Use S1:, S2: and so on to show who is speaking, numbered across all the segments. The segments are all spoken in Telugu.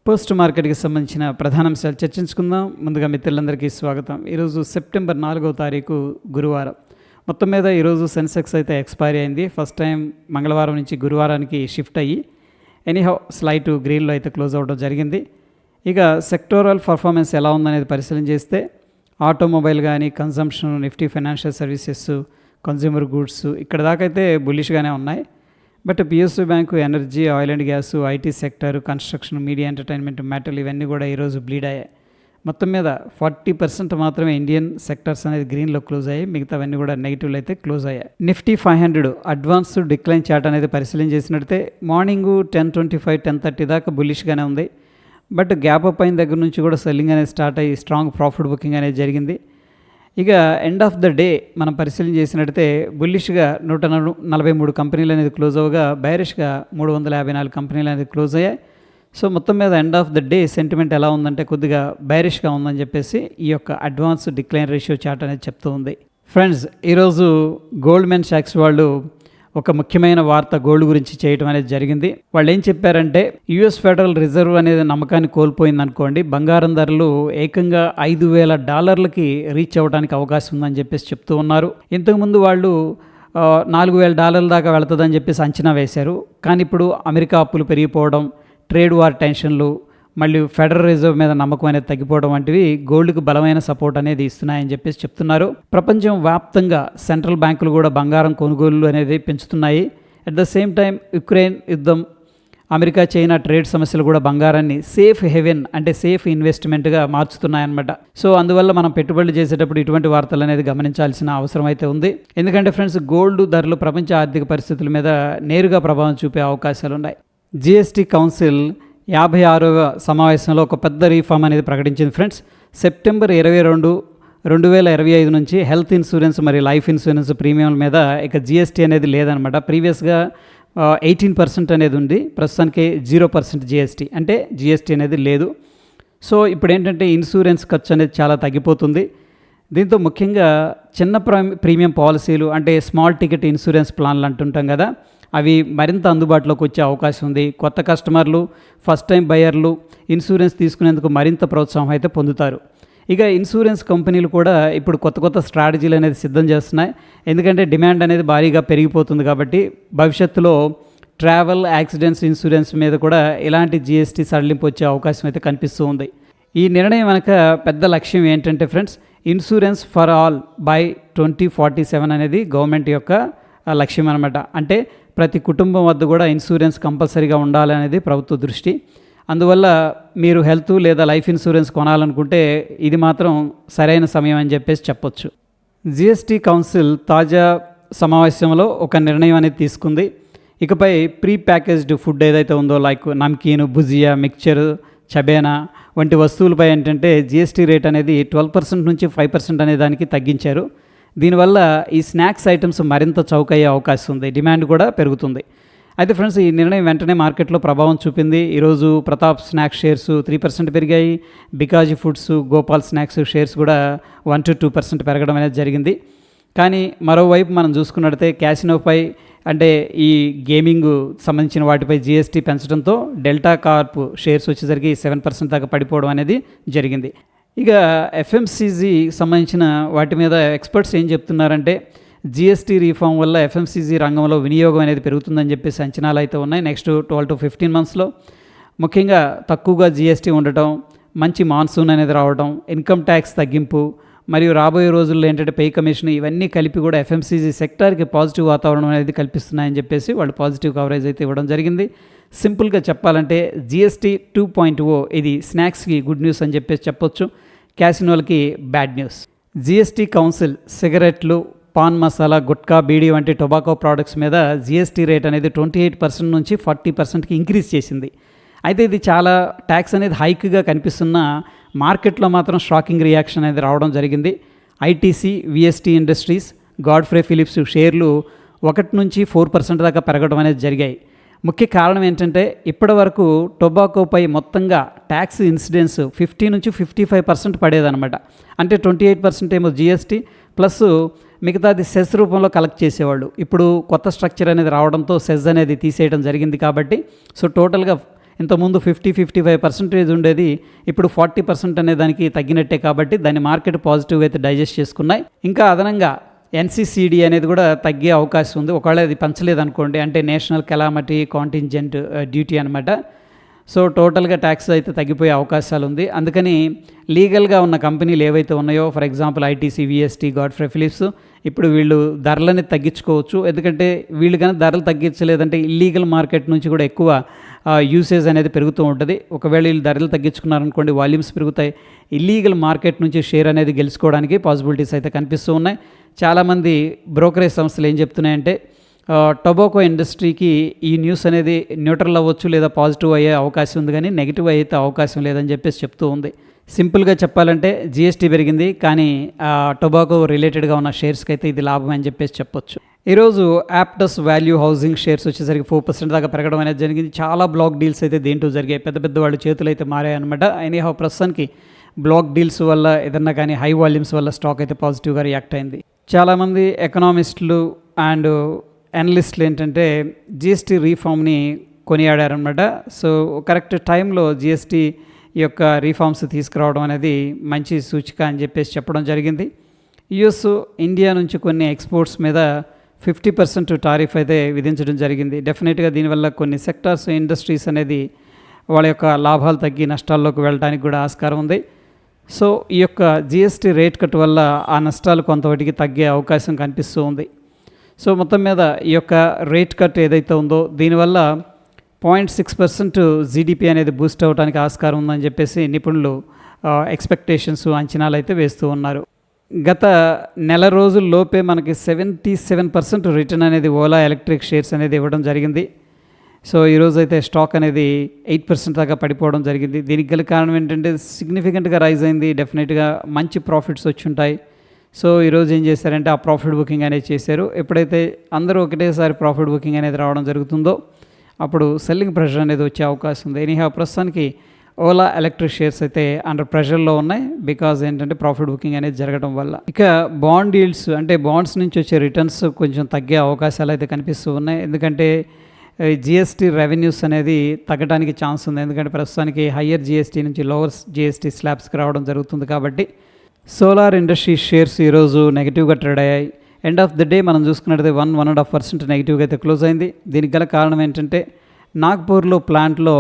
S1: పోస్ట్ మార్కెట్కి సంబంధించిన ప్రధాన అంశాలు చర్చించుకుందాం. ముందుగా మిత్రులందరికీ స్వాగతం. ఈరోజు సెప్టెంబర్ 4వ తారీఖు గురువారం. మొత్తం మీద ఈరోజు సెన్సెక్స్ అయితే ఎక్స్పైరీ అయింది. ఫస్ట్ టైం మంగళవారం నుంచి గురువారానికి షిఫ్ట్ అయ్యి ఎనీహౌ స్లైట్ గ్రీన్లో అయితే క్లోజ్ అవ్వడం జరిగింది. ఇక సెక్టోరల్ పర్ఫార్మెన్స్ ఎలా ఉందనేది పరిశీలన చేస్తే ఆటోమొబైల్ కానీ, consumption, Nifty financial services, consumer goods ఇక్కడ దాకా అయితే బుల్లిష్గానే ఉన్నాయి. But PSU bank, energy, oil and gas, IT sector, construction, media, entertainment, metal ఇవన్నీ కూడా ఈరోజు బ్లీడ్ అయ్యాయి. మొత్తం మీద 40% మాత్రమే ఇండియన్ సెక్టర్స్ అనేది గ్రీన్లో క్లోజ్ అయ్యాయి. మిగతావన్నీ కూడా నెగిటివ్లో అయితే క్లోజ్ అయ్యాయి. నిఫ్టీ 500 అడ్వాన్స్డ్ డిక్లైన్ చార్ట్ అనేది పరిశీలన చేసినట్టే మార్నింగ్ 10:25, 10:30 దాకా బుల్లిష్గానే ఉంది. బట్ గ్యాప్ అప్ అయిన దగ్గర నుంచి కూడా సెల్లింగ్ అనేది స్టార్ట్ అయ్యి స్ట్రాంగ్ ప్రాఫిట్ బుకింగ్ అనేది జరిగింది. ఇక ఎండ్ ఆఫ్ ద డే మనం పరిశీలన చేసినట్టయితే బుల్లిష్గా 143 కంపెనీలు అనేది క్లోజ్ అవ్వగా, బైరిష్గా 354 కంపెనీలు అనేది క్లోజ్ అయ్యాయి. సో మొత్తం మీద end of the day sentiment ఎలా ఉందంటే కొద్దిగా బైరిష్గా ఉందని చెప్పేసి ఈ యొక్క అడ్వాన్స్ డిక్లైన్ రేషియో చార్ట్ అనేది చెప్తూ ఉంది. ఫ్రెండ్స్, ఈరోజు గోల్డ్మెన్ సాక్స్ వాళ్ళు ఒక ముఖ్యమైన వార్త గోల్డ్ గురించి చేయడం అనేది జరిగింది. వాళ్ళు ఏం చెప్పారంటే యుఎస్ ఫెడరల్ రిజర్వ్ అనేది నమ్మకాన్ని కోల్పోయింది అనుకోండి, బంగారం ధరలు ఏకంగా $5,000 రీచ్ అవ్వడానికి అవకాశం ఉందని చెప్పేసి చెప్తూ ఉన్నారు. ఇంతకుముందు వాళ్ళు $4,000 దాకా వెళుతుందని చెప్పేసి అంచనా వేశారు. కానీ ఇప్పుడు అమెరికా అప్పులు పెరిగిపోవడం, ట్రేడ్ వార్ టెన్షన్లు, మళ్ళీ ఫెడరల్ రిజర్వ్ మీద నమ్మకం అనేది తగ్గిపోవడం వంటివి గోల్డ్కు బలమైన సపోర్ట్ అనేది ఇస్తున్నాయని చెప్పేసి చెప్తున్నారు. ప్రపంచం వ్యాప్తంగా సెంట్రల్ బ్యాంకులు కూడా బంగారం కొనుగోలు అనేది పెంచుతున్నాయి. At the same time Ukraine యుద్ధం, అమెరికా చైనా ట్రేడ్ సమస్యలు కూడా బంగారాన్ని సేఫ్ హెవెన్ అంటే సేఫ్ ఇన్వెస్ట్మెంట్గా మార్చుతున్నాయన్నమాట. సో అందువల్ల మనం పెట్టుబడులు చేసేటప్పుడు ఇటువంటి వార్తలు అనేది గమనించాల్సిన అవసరం అయితే ఉంది. ఎందుకంటే ఫ్రెండ్స్, గోల్డ్ ధరలు ప్రపంచ ఆర్థిక పరిస్థితుల మీద నేరుగా ప్రభావం చూపే అవకాశాలు ఉన్నాయి. జిఎస్టీ కౌన్సిల్ 56వ సమావేశంలో ఒక పెద్ద రీఫార్మ్ అనేది ప్రకటించింది. ఫ్రెండ్స్, సెప్టెంబర్ 22, 2025 నుంచి హెల్త్ ఇన్సూరెన్స్ మరియు లైఫ్ ఇన్సూరెన్స్ ప్రీమియంల మీద ఇక జిఎస్టీ అనేది లేదనమాట. ప్రీవియస్గా 18% అనేది ఉంది, ప్రస్తుతానికి 0% జిఎస్టీ, అంటే జిఎస్టీ అనేది లేదు. సో ఇప్పుడు ఏంటంటే ఇన్సూరెన్స్ ఖర్చు అనేది చాలా తగ్గిపోతుంది. దీంతో ముఖ్యంగా చిన్న ప్రీమియం పాలసీలు అంటే స్మాల్ టికెట్ ఇన్సూరెన్స్ ప్లాన్లు అంటుంటాం కదా, అవి మరింత అందుబాటులోకి వచ్చే అవకాశం ఉంది. కొత్త కస్టమర్లు, ఫస్ట్ టైం బయర్లు ఇన్సూరెన్స్ తీసుకునేందుకు మరింత ప్రోత్సాహం అయితే పొందుతారు. ఇక ఇన్సూరెన్స్ కంపెనీలు కూడా ఇప్పుడు కొత్త స్ట్రాటజీలు అనేది సిద్ధం చేస్తున్నాయి. ఎందుకంటే డిమాండ్ అనేది భారీగా పెరిగిపోతుంది కాబట్టి భవిష్యత్తులో ట్రావెల్, యాక్సిడెంట్స్ ఇన్సూరెన్స్ మీద కూడా ఇలాంటి జిఎస్టీ సడలింపు వచ్చే అవకాశం అయితే కనిపిస్తూ ఉంది. ఈ నిర్ణయం వెనక పెద్ద లక్ష్యం ఏంటంటే friends, insurance for all by 2047 అనేది గవర్నమెంట్ యొక్క లక్ష్యం అనమాట. అంటే ప్రతి కుటుంబం వద్ద కూడా ఇన్సూరెన్స్ కంపల్సరీగా ఉండాలనేది ప్రభుత్వ దృష్టి. అందువల్ల మీరు హెల్త్ లేదా లైఫ్ ఇన్సూరెన్స్ కొనాలనుకుంటే ఇది మాత్రం సరైన సమయం అని చెప్పేసి చెప్పొచ్చు. జిఎస్టీ కౌన్సిల్ తాజా సమావేశంలో ఒక నిర్ణయం అనేది తీసుకుంది. ఇకపై ప్రీ ప్యాకేజ్డ్ ఫుడ్ ఏదైతే ఉందో, లైక్ నమ్కీన్, భుజియా, మిక్చర్, చబేనా వంటి వస్తువులపై ఏంటంటే జిఎస్టీ రేట్ అనేది 12% నుంచి 5% అనే దానికి తగ్గించారు. దీనివల్ల ఈ స్నాక్స్ ఐటమ్స్ మరింత చౌకయ్యే అవకాశం ఉంది, డిమాండ్ కూడా పెరుగుతుంది. అయితే ఫ్రెండ్స్, ఈ నిర్ణయం వెంటనే మార్కెట్లో ప్రభావం చూపింది. ఈరోజు ప్రతాప్ స్నాక్స్ షేర్స్ 3% పెరిగాయి. Bikaji foods, Gopal snacks shares కూడా 1 to 2% పెరగడం అనేది జరిగింది. కానీ మరోవైపు మనం చూసుకున్నట్లయితే క్యాసినోపై అంటే ఈ గేమింగ్ సంబంధించిన వాటిపై జిఎస్టీ పెంచడంతో డెల్టా కార్ప్ షేర్స్ వచ్చేసరికి 7% దాకా పడిపోవడం అనేది జరిగింది. ఇక ఎఫ్ఎంసీజీ సంబంధించిన వాటి మీద ఎక్స్పర్ట్స్ ఏం చెప్తున్నారంటే జిఎస్టీ రీఫార్మ్ వల్ల ఎఫ్ఎంసీజీ రంగంలో వినియోగం అనేది పెరుగుతుందని చెప్పేసి అంచనాలు అయితే ఉన్నాయి. నెక్స్ట్ 12 to 15 monthsలో ముఖ్యంగా తక్కువగా జిఎస్టీ ఉండటం, మంచి మాన్సూన్ అనేది రావడం, ఇన్కమ్ ట్యాక్స్ తగ్గింపు మరియు రాబోయే రోజుల్లో ఏంటంటే పే కమిషన్, ఇవన్నీ కలిపి కూడా ఎఫ్ఎంసీజీ సెక్టార్కి పాజిటివ్ వాతావరణం అనేది కల్పిస్తున్నాయని చెప్పేసి వాళ్ళు పాజిటివ్ కవరేజ్ అయితే ఇవ్వడం జరిగింది. సింపుల్గా చెప్పాలంటే జిఎస్టీ 2.0 ఇది స్నాక్స్కి గుడ్ న్యూస్ అని చెప్పేసి చెప్పొచ్చు, క్యాసినోలకి బ్యాడ్ న్యూస్. జిఎస్టీ కౌన్సిల్ సిగరెట్లు, పాన్ మసాలా, గుట్కా, బీడీ వంటి టొబాకో ప్రోడక్ట్స్ మీద జిఎస్టీ రేట్ అనేది 28% నుంచి 40%కి ఇంక్రీజ్ చేసింది. అయితే ఇది చాలా ట్యాక్స్ అనేది హైక్గా కనిపిస్తున్న మార్కెట్లో మాత్రం షాకింగ్ రియాక్షన్ అనేది రావడం జరిగింది. ITC, VST industries, Godfrey Philips షేర్లు 1 నుంచి 4% దాకా పెరగడం అనేది జరిగాయి. ముఖ్య కారణం ఏంటంటే ఇప్పటి వరకు టొబాకోపై మొత్తంగా ట్యాక్స్ ఇన్సిడెన్స్ 50 నుంచి 55% పడేదన్నమాట. అంటే 28% ఏమో జిఎస్టీ ప్లస్ మిగతాది సెస్ రూపంలో కలెక్ట్ చేసేవాళ్ళు. ఇప్పుడు కొత్త స్ట్రక్చర్ అనేది రావడంతో సెస్ అనేది తీసేయడం జరిగింది కాబట్టి సో టోటల్గా ఇంతకుముందు 50-55% ఉండేది, ఇప్పుడు 40% అనే దానికి తగ్గినట్టే. కాబట్టి దాన్ని మార్కెట్ పాజిటివ్గా అయితే డైజెస్ట్ చేసుకున్నాయి. ఇంకా అదనంగా ఎన్సీసీడీ అనేది కూడా తగ్గే అవకాశం ఉంది ఒకవేళ అది పెంచలేదనుకోండి, అంటే నేషనల్ కెలామిటీ కాంటింజెంట్ డ్యూటీ అనమాట. సో టోటల్గా ట్యాక్స్ అయితే తగ్గిపోయే అవకాశాలు ఉంది. అందుకని లీగల్గా ఉన్న కంపెనీలు ఏవైతే ఉన్నాయో, for example ITC, VST, Godfrey Philips, ఇప్పుడు వీళ్ళు ధరలని తగ్గించుకోవచ్చు. ఎందుకంటే వీళ్ళు కానీ ధరలు తగ్గించలేదంటే ఇల్లీగల్ మార్కెట్ నుంచి కూడా ఎక్కువ యూసేజ్ అనేది పెరుగుతూ ఉంటుంది. ఒకవేళ వీళ్ళు ధరలు తగ్గించుకున్నారనుకోండి, వాల్యూమ్స్ పెరుగుతాయి. ఇల్లీగల్ మార్కెట్ నుంచి షేర్ అనేది గెలుచుకోవడానికి పాసిబిలిటీస్ అయితే కనిపిస్తూ ఉన్నాయి. చాలామంది బ్రోకరేజ్ సంస్థలు ఏం చెప్తున్నాయంటే టొబాకో ఇండస్ట్రీకి ఈ న్యూస్ అనేది న్యూట్రల్ అవ్వచ్చు లేదా పాజిటివ్ అయ్యే అవకాశం ఉంది, కానీ నెగిటివ్ అయితే అవకాశం లేదని చెప్పేసి చెప్తూ ఉంది. సింపుల్గా చెప్పాలంటే జీఎస్టీ పెరిగింది, కానీ టొబాకో రిలేటెడ్గా ఉన్న షేర్స్కి అయితే ఇది లాభం అని చెప్పేసి చెప్పొచ్చు. ఈరోజు యాప్టస్ వాల్యూ హౌసింగ్ షేర్స్ వచ్చేసరికి 4% దాకా పెరగడం అనేది జరిగింది. చాలా బ్లాక్ డీల్స్ అయితే దేంట్లో జరిగాయి, పెద్ద పెద్ద వాళ్ళ చేతులు అయితే మారాయన్నమాట. ఎనీహౌ ప్రస్తుతానికి బ్లాక్ డీల్స్ వల్ల ఏదన్నా కానీ హై వాల్యూమ్స్ వల్ల స్టాక్ అయితే పాజిటివ్గా రియాక్ట్ అయింది. చాలామంది ఎకనామిస్టులు అండ్ అనలిస్టులు ఏంటంటే జిఎస్టీ రీఫామ్ని కొనియాడారనమాట. సో కరెక్ట్ టైంలో జిఎస్టీ యొక్క రీఫార్మ్స్ తీసుకురావడం అనేది మంచి సూచిక అని చెప్పేసి చెప్పడం జరిగింది. యుఎస్ ఇండియా నుంచి కొన్ని ఎక్స్పోర్ట్స్ మీద 50% టారిఫ్ అయితే విధించడం జరిగింది. డెఫినెట్గా దీనివల్ల కొన్ని సెక్టార్స్, ఇండస్ట్రీస్ అనేది వాళ్ళ యొక్క లాభాలు తగ్గి నష్టాల్లోకి వెళ్ళడానికి కూడా ఆస్కారం ఉంది. సో ఈ యొక్క జిఎస్టీ రేట్ కట్ వల్ల ఆ నష్టాలు కొంతవరకు తగ్గే అవకాశం కనిపిస్తూ ఉంది. సో మొత్తం మీద ఈ యొక్క రేట్ కట్ ఏదైతే ఉందో దీనివల్ల 0.6% జీడిపి అనేది బూస్ట్ అవ్వడానికి ఆస్కారం ఉందని చెప్పేసి నిపుణులు ఎక్స్పెక్టేషన్స్, అంచనాలు అయితే వేస్తూ ఉన్నారు. గత నెల రోజుల్లోపే మనకి 77% రిటర్న్ అనేది ఓలా ఎలక్ట్రిక్ షేర్స్ అనేది ఇవ్వడం జరిగింది. సో ఈరోజు అయితే స్టాక్ అనేది 8% దాకా పడిపోవడం జరిగింది. దీనికి గల కారణం ఏంటంటే సిగ్నిఫికెంట్గా రైజ్ అయింది, డెఫినెట్గా మంచి ప్రాఫిట్స్ వచ్చి ఉంటాయి. సో ఈరోజు ఏం చేశారంటే ఆ ప్రాఫిట్ బుకింగ్ అనేది చేశారు. ఎప్పుడైతే అందరూ ఒకటేసారి ప్రాఫిట్ బుకింగ్ అనేది రావడం జరుగుతుందో అప్పుడు సెల్లింగ్ ప్రెషర్ అనేది వచ్చే అవకాశం ఉంది. ఎనీహా ప్రస్తుతానికి ఓలా ఎలక్ట్రిక్ షేర్స్ అయితే అండర్ ప్రెషర్లో ఉన్నాయి, బికాజ్ ఏంటంటే ప్రాఫిట్ బుకింగ్ అనేది జరగడం వల్ల. ఇక బాండ్ ఈల్డ్స్ అంటే బాండ్స్ నుంచి వచ్చే రిటర్న్స్ కొంచెం తగ్గే అవకాశాలు అయితే కనిపిస్తూ ఉన్నాయి. ఎందుకంటే జిఎస్టీ రెవెన్యూస్ అనేది తగ్గడానికి ఛాన్స్ ఉంది. ఎందుకంటే ప్రస్తుతానికి హయ్యర్ జిఎస్టీ నుంచి లోవర్ జిఎస్టీ స్లాబ్స్కి రావడం జరుగుతుంది. కాబట్టి సోలార్ ఇండస్ట్రీ షేర్స్ ఈరోజు నెగిటివ్గా ట్రేడ్ అయ్యాయి. ఎండ్ ఆఫ్ ద డే మనం చూసుకున్నట్లయితే 1.5% నెగిటివ్గా అయితే క్లోజ్ అయింది. దీనికి గల కారణం ఏంటంటే నాగ్పూర్లో ప్లాంట్లో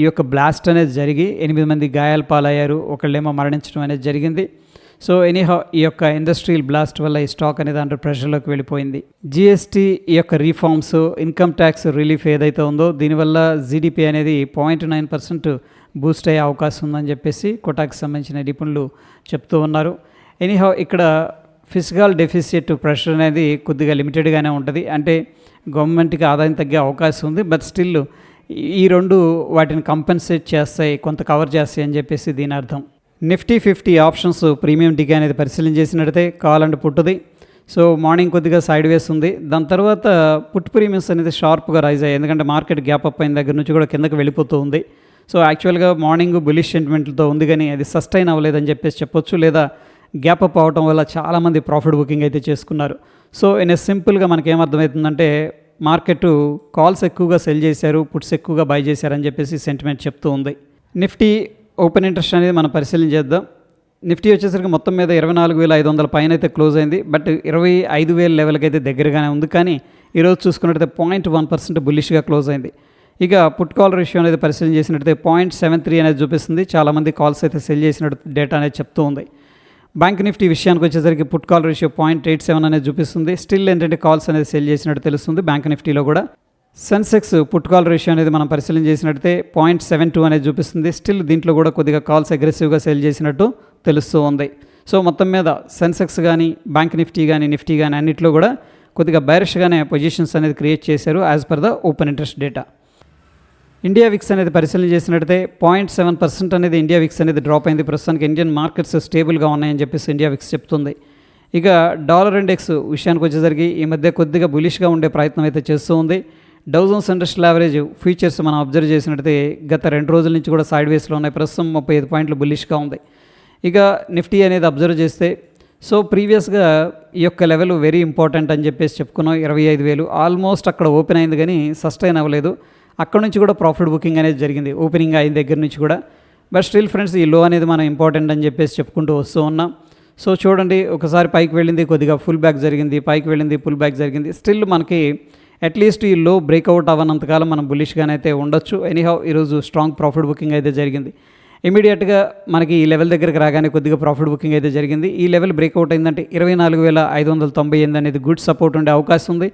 S1: ఈ యొక్క బ్లాస్ట్ అనేది జరిగి 8 మంది గాయాల పాలయ్యారు, ఒకళ్ళేమో మరణించడం అనేది జరిగింది. సో ఎనీహౌ ఈ యొక్క ఇండస్ట్రియల్ బ్లాస్ట్ వల్ల ఈ స్టాక్ అనేది అండర్ ప్రెషర్లోకి వెళ్ళిపోయింది. జిఎస్టీ ఈ యొక్క రీఫార్మ్స్, ఇన్కమ్ ట్యాక్స్ రిలీఫ్ ఏదైతే ఉందో దీనివల్ల జీడిపి అనేది 0.9% బూస్ట్ అయ్యే అవకాశం ఉందని చెప్పేసి కోటాకి సంబంధించిన నిపుణులు చెప్తూ ఉన్నారు. ఎనీహౌ ఇక్కడ ఫిస్కల్ డెఫిసిట్ ప్రెషర్ అనేది కొద్దిగా లిమిటెడ్గానే ఉంటుంది, అంటే గవర్నమెంట్కి ఆదాయం తగ్గే అవకాశం ఉంది. బట్ స్టిల్ ఈ రెండు వాటిని కంపెన్సేట్ చేస్తాయి, కొంత కవర్ చేస్తాయి అని చెప్పేసి దీని అర్థం. నిఫ్టీ 50 ఆప్షన్స్ ప్రీమియం డికే అనేది పరిశీలన చేసినట్టయితే కాల్ అండ్ పుట్టుది. సో మార్నింగ్ కొద్దిగా సైడ్ వేస్ ఉంది, దాని తర్వాత పుట్ ప్రీమియమ్స్ అనేది షార్ప్గా రైజ్ అయ్యాయి. ఎందుకంటే మార్కెట్ గ్యాప్ అప్ అయిన దగ్గర నుంచి కూడా కిందకి వెళ్ళిపోతూ ఉంది. సో యాక్చువల్గా మార్నింగ్ బులిష్ సెంటిమెంట్లతో ఉంది, కానీ అది సస్టైన్ అవ్వలేదని చెప్పేసి చెప్పొచ్చు, లేదా గ్యాప్ అప్ అవడం వల్ల చాలామంది ప్రాఫిట్ బుకింగ్ అయితే చేసుకున్నారు. సో ఇన్ సింపుల్గా మనకి ఏమర్థమవుతుందంటే మార్కెట్ కాల్స్ ఎక్కువగా సెల్ చేశారు, పుట్స్ ఎక్కువగా బై చేశారని చెప్పేసి సెంటిమెంట్ చెప్తూ ఉంది. నిఫ్టీ ఓపెన్ ఇంట్రెస్ట్ అనేది మనం పరిశీలన చేద్దాం. నిఫ్టీ వచ్చేసరికి మొత్తం మీద 24,500 పైన అయితే క్లోజ్ అయింది. బట్ 25,000 లెవెల్కి అయితే దగ్గరగానే ఉంది, కానీ ఈరోజు చూసుకున్నట్టయితే 0.1% బుల్లిష్గా క్లోజ్ అయింది. ఇక పుట్ కాల్ రేషియో అనేది పరిశీలన చేసినట్టయితే 0.73 అనేది చూపిస్తుంది. చాలామంది కాల్స్ అయితే సెల్ చేసినట్టు డేటా అనేది చెప్తూ ఉంది. బ్యాంక్ నిఫ్టీ విషయానికి వచ్చేసరికి పుట్ కాల్ రేషియో 0.87 అనేది చూపిస్తుంది. స్టిల్ ఏంటంటే కాల్స్ అనేది సెల్ చేసినట్టు తెలుస్తుంది బ్యాంక్ నిఫ్టీలో కూడా. సెన్సెక్స్ పుట్ కాల్ రేషియో అనేది మనం పరిశీలన చేసినట్టయితే 0.72 అనేది చూపిస్తుంది. స్టిల్ దీంట్లో కూడా కొద్దిగా కాల్స్ అగ్రెసివ్గా సెల్ చేసినట్టు తెలుస్తూ ఉంది. సో మొత్తం మీద సెన్సెక్స్ కానీ బ్యాంక్ నిఫ్టీ కానీ నిఫ్టీ కానీ అన్నింటిలో కూడా కొద్దిగా బైరిష్గానే పొజిషన్స్ అనేది క్రియేట్ చేశారు as per the open interest data. India VIX అనేది పరిశీలన చేసినట్టయితే 0.7% అనేది ఇండియా విక్స్ అనేది డ్రాప్ అయింది. ప్రస్తుతానికి ఇండియన్ మార్కెట్స్ స్టేబుల్గా ఉన్నాయని చెప్పేసి ఇండియా విక్స్ చెప్తుంది. ఇక డాలర్ ఇండెక్స్ విషయానికి వచ్చేసరికి ఈ మధ్య కొద్దిగా బులిష్గా ఉండే ప్రయత్నం అయితే చేస్తూ ఉంది. Dow Jones industrial average futures మనం అబ్జర్వ్ చేసినట్టయితే గత 2 రోజుల నుంచి కూడా సైడ్ వేస్లో ఉన్నాయి. ప్రస్తుతం 35 పాయింట్లు బులిష్గా ఉంది. ఇక నిఫ్టీ అనేది అబ్జర్వ్ చేస్తే సో ప్రీవియస్గా ఈ యొక్క లెవెల్ వెరీ ఇంపార్టెంట్ అని చెప్పేసి చెప్పుకున్నాం. 25,000 ఆల్మోస్ట్ అక్కడ ఓపెన్ అయింది, కానీ సస్టైన్ అవ్వలేదు. అక్కడ నుంచి కూడా ప్రాఫిట్ బుకింగ్ అనేది జరిగింది ఓపెనింగ్ అయిన దగ్గర నుంచి కూడా. బట్ స్టిల్ ఫ్రెండ్స్ ఈ లో అనేది మనం ఇంపార్టెంట్ అని చెప్పేసి చెప్పుకుంటూ వస్తూ ఉన్నాం. సో చూడండి, ఒకసారి పైకి వెళ్ళింది, కొద్దిగా ఫుల్ బ్యాక్ జరిగింది, పైకి వెళ్ళింది, ఫుల్ బ్యాక్ జరిగింది. స్టిల్ మనకి అట్లీస్ట్ ఈ లో బ్రేక్అవుట్ అవ్వనంతకాలం మనం బులిష్గానైతే ఉండొచ్చు. ఎనీహౌ ఈరోజు స్ట్రాంగ్ ప్రాఫిట్ బుకింగ్ అయితే జరిగింది. ఇమీడియట్గా మనకి ఈ లెవెల్ దగ్గరికి రాగానే కొద్దిగా ప్రాఫిట్ బుకింగ్ అయితే జరిగింది. ఈ లెవెల్ బ్రేక్అవుట్ అయిందంటే 24,598 అనేది గుడ్ సపోర్ట్ ఉండే అవకాశం ఉంది.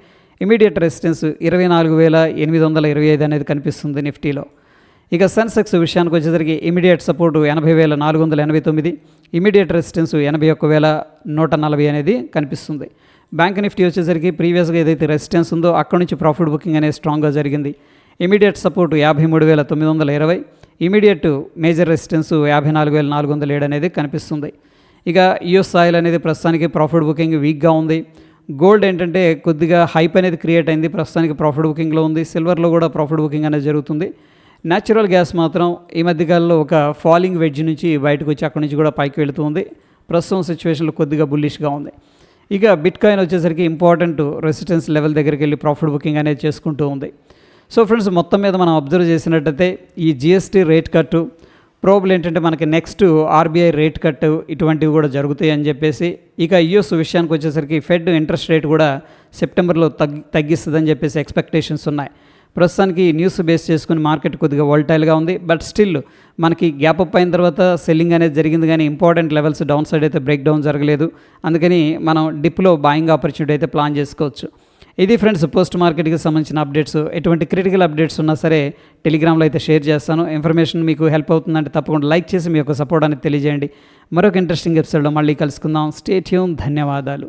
S1: ఇమీడియట్ రెసిస్టెన్స్ 24,825 అనేది కనిపిస్తుంది నిఫ్టీలో. ఇక సెన్సెక్స్ విషయానికి వచ్చేసరికి ఇమీడియట్ సపోర్టు 80,489, ఇమీడియట్ రెసిస్టెన్స్ 81,140 అనేది కనిపిస్తుంది. బ్యాంక్ నిఫ్టీ వచ్చేసరికి ప్రీవియస్గా ఏదైతే రెసిస్టెన్స్ ఉందో అక్కడ నుంచి ప్రాఫిట్ బుకింగ్ అనేది స్ట్రాంగ్గా జరిగింది. Immediate support 53,920, immediate major resistance 54,407 అనేది కనిపిస్తుంది. ఇక యుఎస్ ఆయిల్ అనేది ప్రస్తుతానికి ప్రాఫిట్ బుకింగ్ వీక్గా ఉంది. గోల్డ్ ఏంటంటే కొద్దిగా హైప్ అనేది క్రియేట్ అయింది, ప్రస్తుతానికి ప్రాఫిట్ బుకింగ్లో ఉంది. సిల్వర్లో కూడా ప్రాఫిట్ బుకింగ్ అనేది జరుగుతుంది. న్యాచురల్ గ్యాస్ మాత్రం ఈ మధ్యకాలంలో ఒక ఫాలింగ్ వెడ్జ్ నుంచి బయటకు వచ్చి అక్కడి నుంచి కూడా పైకి వెళుతూ ఉంది. ప్రస్తుతం సిచ్యువేషన్లో కొద్దిగా బుల్లిష్గా ఉంది. ఇక బిట్ కాయిన్ వచ్చేసరికి ఇంపార్టెంట్ రెసిస్టెన్స్ లెవెల్ దగ్గరికి వెళ్ళి ప్రాఫిట్ బుకింగ్ అనేది చేసుకుంటూ ఉంది. సో ఫ్రెండ్స్, మొత్తం మీద మనం అబ్జర్వ్ చేసినట్టయితే ఈ జిఎస్టీ రేట్ కట్టు ప్రోబుల్ ఏంటంటే మనకి నెక్స్ట్ ఆర్బీఐ రేట్ కట్ ఇటువంటివి కూడా జరుగుతాయి అని చెప్పేసి. ఇక యుఎస్ విషయానికి వచ్చేసరికి ఫెడ్ ఇంట్రెస్ట్ రేట్ కూడా సెప్టెంబర్లో తగ్గిస్తుందని చెప్పేసి ఎక్స్పెక్టేషన్స్ ఉన్నాయి. ప్రస్తుతానికి న్యూస్ బేస్ చేసుకుని మార్కెట్ కొద్దిగా వోల్టైల్గా ఉంది. బట్ స్టిల్ మనకి గ్యాప్ అప్ అయిన తర్వాత సెల్లింగ్ అనేది జరిగింది, కానీ ఇంపార్టెంట్ లెవెల్స్ డౌన్ సైడ్ అయితే బ్రేక్ డౌన్ జరగలేదు. అందుకని మనం డిప్లో బాయింగ్ ఆపర్చునిటీ అయితే ప్లాన్ చేసుకోవచ్చు. ఇది ఫ్రెండ్స్ పోస్ట్ మార్కెట్కి సంబంధించిన అప్డేట్స్. ఎటువంటి క్రిటికల్ అప్డేట్స్ ఉన్నా సరే టెలిగ్రామ్లో అయితే షేర్ చేస్తాను. ఇన్ఫర్మేషన్ మీకు హెల్ప్ అవుతుందంటే తప్పకుండా లైక్ చేసి మీ యొక్క సపోర్ట్ అనేది తెలియజేయండి. మరొక ఇంట్రెస్టింగ్ ఎపిసోడ్లో మళ్ళీ కలుసుకుందాం. Stay tune. ధన్యవాదాలు.